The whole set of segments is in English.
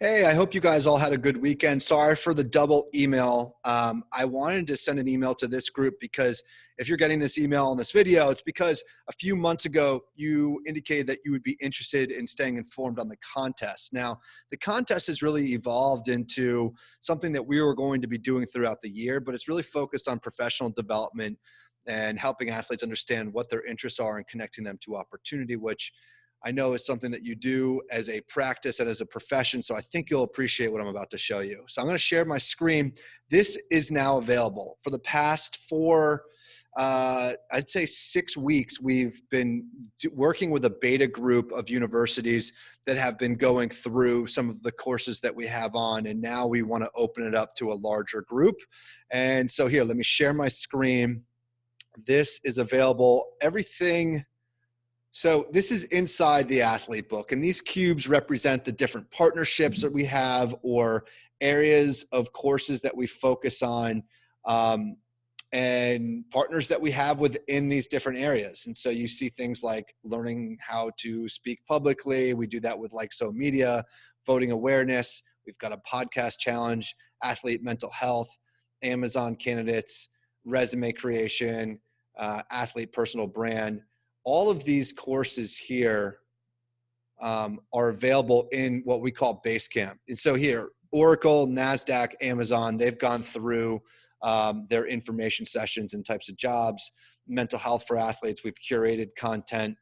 Hey, I hope you guys all had a good weekend. Sorry for the double email. I wanted to send an email to this group because if you're getting this email and this video, it's because a few months ago you indicated that you would be interested in staying informed on the contest. Now, the contest has really evolved into something that we were going to be doing throughout the year, but it's really focused on professional development and helping athletes understand what their interests are and connecting them to opportunity, which I know is something that you do as a practice and as a profession. So I think you'll appreciate what I'm about to show you. So I'm going to share my screen. This is now available. For the past I'd say 6 weeks, we've been working with a beta group of universities that have been going through some of the courses that we have on. And now we want to open it up to a larger group. And so here, let me share my screen. This is available. So this is inside the athlete book, and these cubes represent the different partnerships that we have or areas of courses that we focus on, and partners that we have within these different areas. And so you see things like learning how to speak publicly. We do that with Like So Media, voting awareness. We've got a podcast challenge, athlete mental health, Amazon candidates, resume creation, athlete personal brand. All of these courses here are available in what we call Basecamp. And so here, Oracle, NASDAQ, Amazon, they've gone through their information sessions and types of jobs. Mental health for athletes, we've curated content.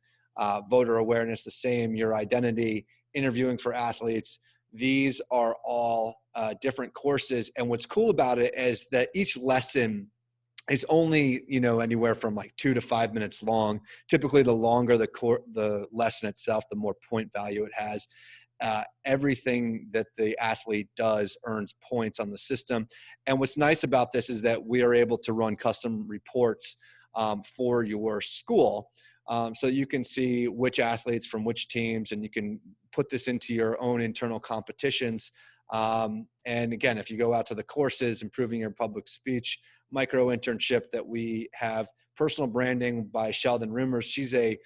Voter awareness, the same. Your identity, interviewing for athletes. These are all different courses. And what's cool about it is that each lesson is only, anywhere from like 2 to 5 minutes long. Typically, the longer the lesson itself, the more point value it has. Everything that the athlete does earns points on the system. And what's nice about this is that we are able to run custom reports for your school. So you can see which athletes from which teams, and you can put this into your own internal competitions. And again, if you go out to the courses, improving your public speech, micro internship that we have, personal branding by Sheldon Rimmers. She's a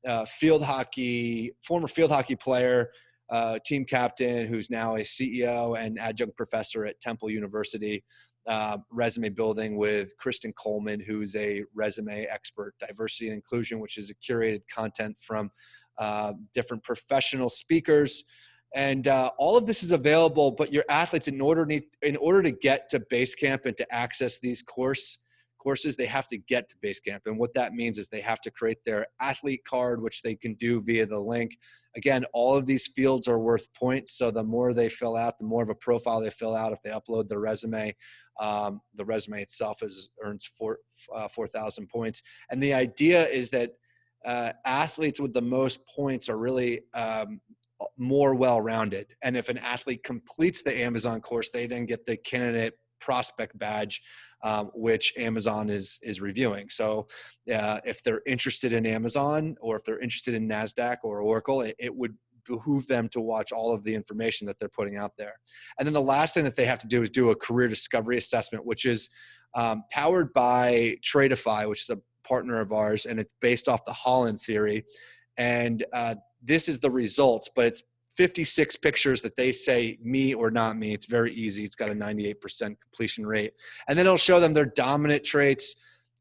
former field hockey player, team captain, who's now a CEO and adjunct professor at Temple University. Resume building with Kristen Coleman, who's a resume expert, diversity and inclusion, which is a curated content from different professional speakers. And all of this is available, but your athletes, in order to get to Basecamp and to access these courses, they have to get to Basecamp. And what that means is they have to create their athlete card, which they can do via the link. Again, all of these fields are worth points. So the more they fill out, the more of a profile they fill out. If they upload their resume, the resume itself earns 4,000 points. And the idea is that athletes with the most points are really more well-rounded. And if an athlete completes the Amazon course, they then get the candidate prospect badge, which Amazon is reviewing. So if they're interested in Amazon, or if they're interested in NASDAQ or Oracle, it would behoove them to watch all of the information that they're putting out there. And then the last thing that they have to do is do a career discovery assessment, which is powered by Tradeify, which is a partner of ours, and it's based off the Holland theory. And this is the results, but it's 56 pictures that they say me or not me. It's very easy. It's got a 98% completion rate. And then it'll show them their dominant traits,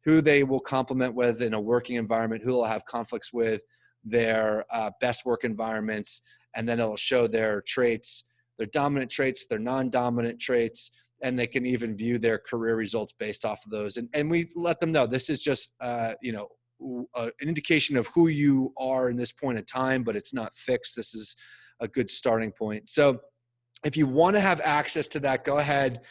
who they will complement with in a working environment, who they'll have conflicts with, their best work environments. And then it'll show their traits, their dominant traits, their non-dominant traits, and they can even view their career results based off of those. And we let them know this is just, an indication of who you are in this point in time, but it's not fixed. This is a good starting point. So if you want to have access to that, go ahead.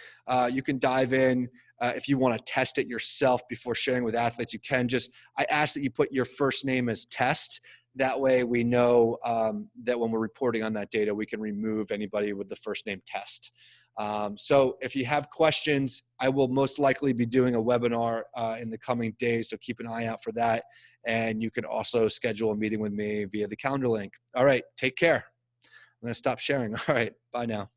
You can dive in. If you want to test it yourself before sharing with athletes, you can. I ask that you put your first name as test. That way we know that when we're reporting on that data, we can remove anybody with the first name test. So if you have questions, I will most likely be doing a webinar in the coming days, so keep an eye out for that. And you can also schedule a meeting with me via the calendar link. All right, take care. I'm going to stop sharing. All right, bye now.